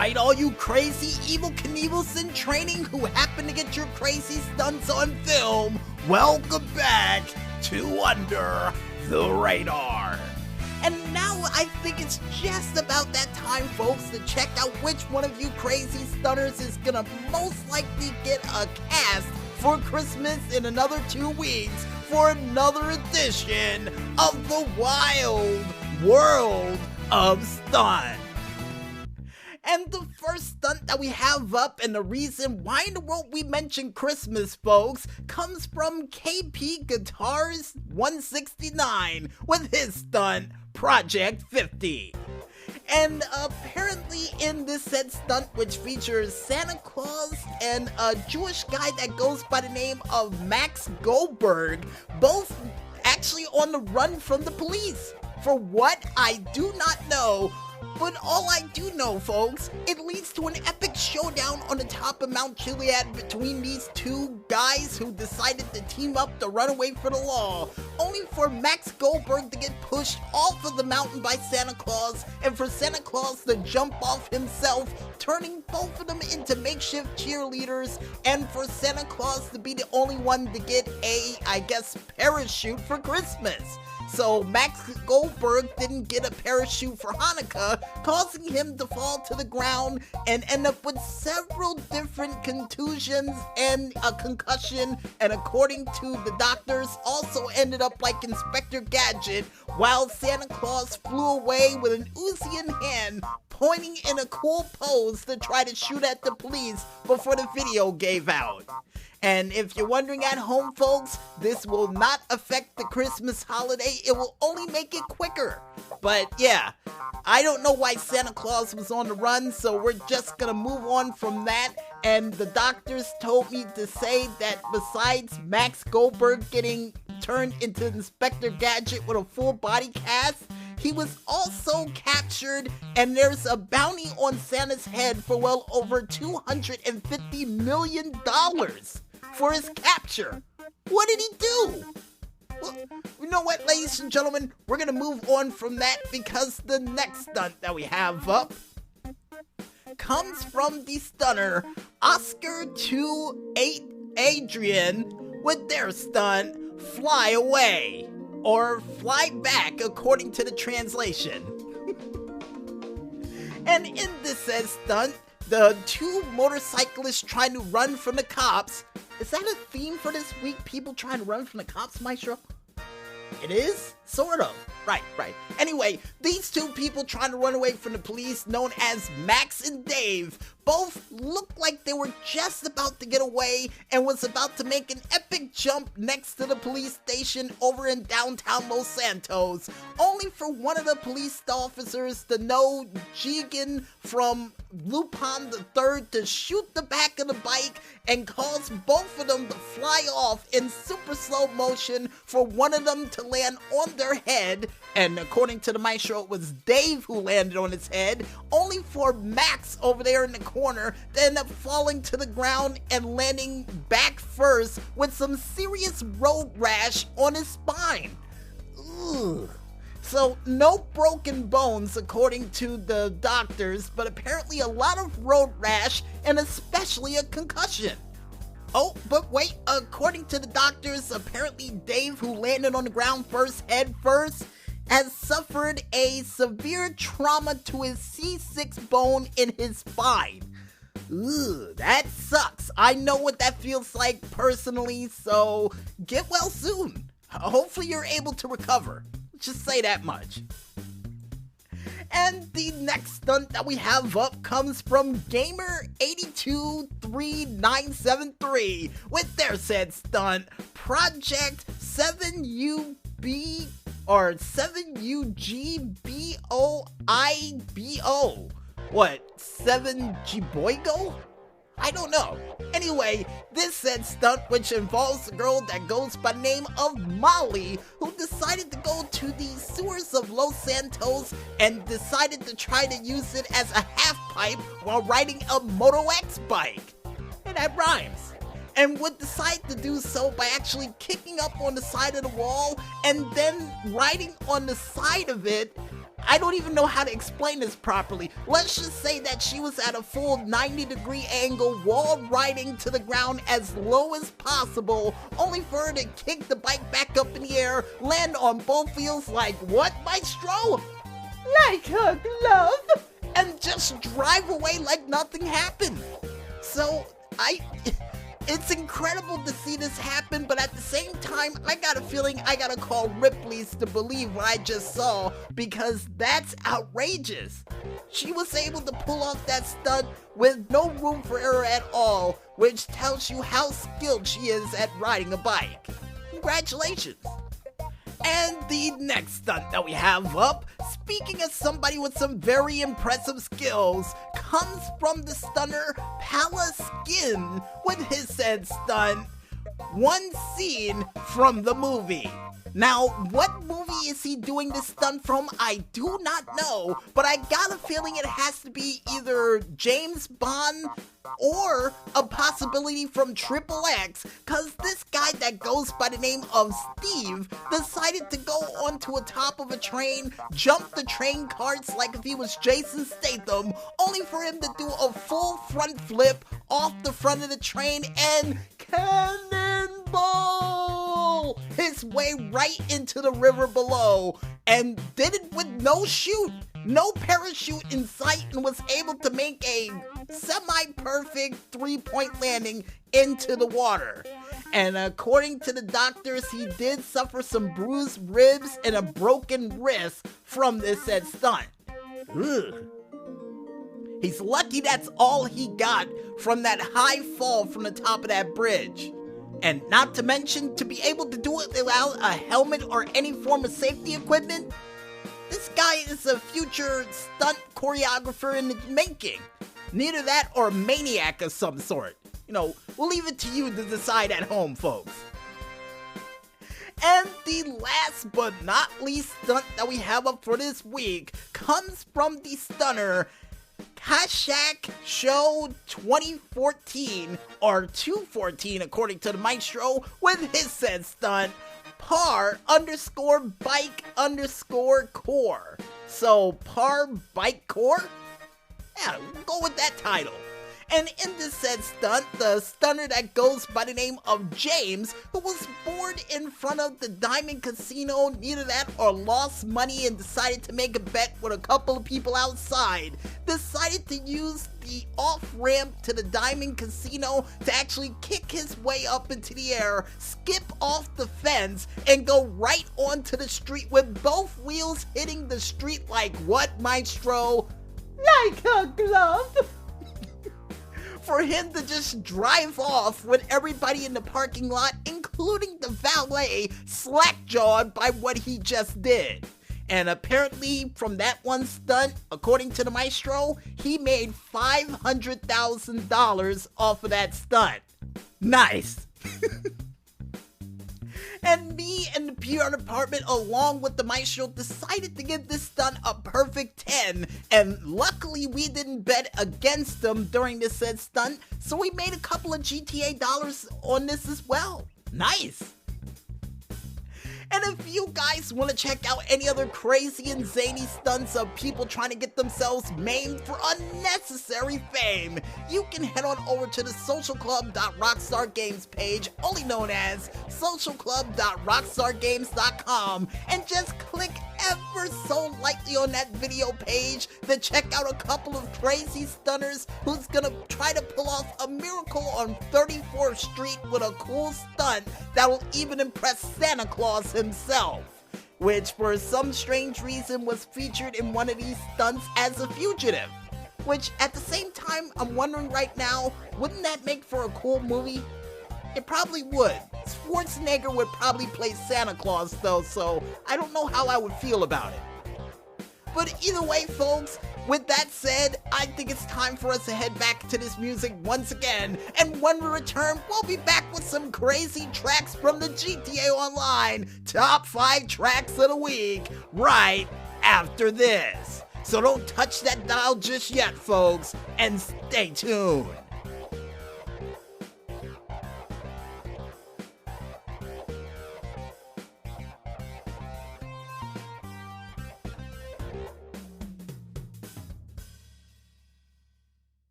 Alright, all you crazy Evel Knievel's in training who happen to get your crazy stunts on film, welcome back to Under the Radar. And now I think it's just about that time, folks, to check out which one of you crazy stunners is gonna most likely get a cast for Christmas in another 2 weeks for another edition of the Wild World of Stunt. And the first stunt that we have up, and the reason why in the world we mention Christmas, folks, comes from KP Guitars 169 with his stunt, Project 50. And apparently in this said stunt, which features Santa Claus and a Jewish guy that goes by the name of Max Goldberg, both actually on the run from the police. For what, I do not know. But all I do know, folks, it leads to an epic showdown on the top of Mount Gilead between these two guys who decided to team up to run away from the law, only for Max Goldberg to get pushed off of the mountain by Santa Claus, and for Santa Claus to jump off himself, turning both of them into makeshift cheerleaders, and for Santa Claus to be the only one to get a, I guess, parachute for Christmas. So Max Goldberg didn't get a parachute for Hanukkah, causing him to fall to the ground and end up with several different contusions and a concussion, and according to the doctors, also ended up like Inspector Gadget, while Santa Claus flew away with an Uzi in hand, pointing in a cool pose to try to shoot at the police before the video gave out. And if you're wondering at home, folks, this will not affect the Christmas holiday. It will only make it quicker. But yeah, I don't know why Santa Claus was on the run, so we're just gonna move on from that. And the doctors told me to say that besides Max Goldberg getting turned into Inspector Gadget with a full body cast, he was also captured, and there's a bounty on Santa's head for well over $250 million for his capture. What did he do? Well, you know what, ladies and gentlemen, we're gonna move on from that because the next stunt that we have up comes from the stunner Oscar 28 Adrian with their stunt, Fly Away. Or Fly Back, according to the translation. And in this said stunt, the two motorcyclists trying to run from the cops. Is that a theme for this week? People trying to run from the cops, Maestro? It is? Sort of. Right. Anyway, these two people trying to run away from the police, known as Max and Dave, both looked like they were just about to get away and was about to make an epic jump next to the police station over in downtown Los Santos, only for one of the police officers to know Jigen from Lupin III to shoot the back of the bike and cause both of them to fly off in super slow motion, for one of them to land on their head, and according to the Maestro, it was Dave who landed on his head, only for Max over there in the corner to end up falling to the ground and landing back first with some serious road rash on his spine. Ugh. So, no broken bones according to the doctors, but apparently a lot of road rash and especially a concussion. Oh, but wait, according to the doctors, apparently Dave, who landed on the ground head first, has suffered a severe trauma to his C6 bone in his spine. Ugh, that sucks. I know what that feels like personally, so get well soon. Hopefully you're able to recover. Just say that much. And the next stunt that we have up comes from Gamer.82393 with their said stunt, Project 7UB or 7UGBOIBO. What, 7Gboigo? I don't know. Anyway, this said stunt, which involves a girl that goes by the name of Molly, who decided to go to the sewers of Los Santos and decided to try to use it as a half pipe while riding a Moto X bike. And that rhymes. And would decide to do so by actually kicking up on the side of the wall and then riding on the side of it I don't even know how to explain this properly. Let's just say that she was at a full 90-degree angle, wall riding to the ground as low as possible, only for her to kick the bike back up in the air, land on both wheels like, what, Maestro? Like a glove? And just drive away like nothing happened. So, it's incredible to see this happen, but at the same time, I got a feeling I gotta call Ripley's to believe what I just saw, because that's outrageous. She was able to pull off that stunt with no room for error at all, which tells you how skilled she is at riding a bike. Congratulations. And the next stunt that we have up, speaking of somebody with some very impressive skills, comes from the stunner Pala Skin with his said stunt, one scene from the movie. Now, what movie is he doing this stunt from? I do not know, but I got a feeling it has to be either James Bond or a possibility from Triple X, cause this guy that goes by the name of Steve decided to go onto a top of a train, jump the train carts like if he was Jason Statham, only for him to do a full front flip off the front of the train and cannonball his way right into the river below, and did it with no chute, no parachute in sight, and was able to make a semi-perfect three-point landing into the water. And according to the doctors, he did suffer some bruised ribs and a broken wrist from this said stunt. Ugh. He's lucky that's all he got from that high fall from the top of that bridge. And not to mention, to be able to do it without a helmet or any form of safety equipment, this guy is a future stunt choreographer in the making. Neither that or a maniac of some sort. You know, we'll leave it to you to decide at home, folks. And the last but not least stunt that we have up for this week comes from the stunner Kashak Show 2014, or 214 according to the Maestro, with his said stunt, par_bike_core. So, par bike core? Yeah, we'll go with that title. And in this said stunt, the stunner that goes by the name of James, who was bored in front of the Diamond Casino, neither that or lost money and decided to make a bet with a couple of people outside, decided to use the off-ramp to the Diamond Casino to actually kick his way up into the air, skip off the fence, and go right onto the street with both wheels hitting the street like what, Maestro? Like a glove? For him to just drive off with everybody in the parking lot, including the valet, slack-jawed by what he just did. And apparently, from that one stunt, according to the Maestro, he made $500,000 off of that stunt. Nice! And me and the PR department, along with the Maestro, decided to give this stunt a perfect 10. And luckily, we didn't bet against them during this said stunt, so we made a couple of GTA dollars on this as well. Nice! And if you guys want to check out any other crazy and zany stunts of people trying to get themselves maimed for unnecessary fame, you can head on over to the socialclub.rockstargames page, only known as socialclub.rockstargames.com, and just click ever so lightly on that video page to check out a couple of crazy stunners who's gonna try to pull off a miracle on 34th Street with a cool stunt that will even impress Santa Claus himself, which for some strange reason was featured in one of these stunts as a fugitive. Which at the same time, I'm wondering right now, wouldn't that make for a cool movie? It probably would. Schwarzenegger would probably play Santa Claus though, so I don't know how I would feel about it. But either way, folks, with that said, I think it's time for us to head back to this music once again. And when we return, we'll be back with some crazy tracks from the GTA Online Top 5 Tracks of the Week right after this. So don't touch that dial just yet, folks, and stay tuned.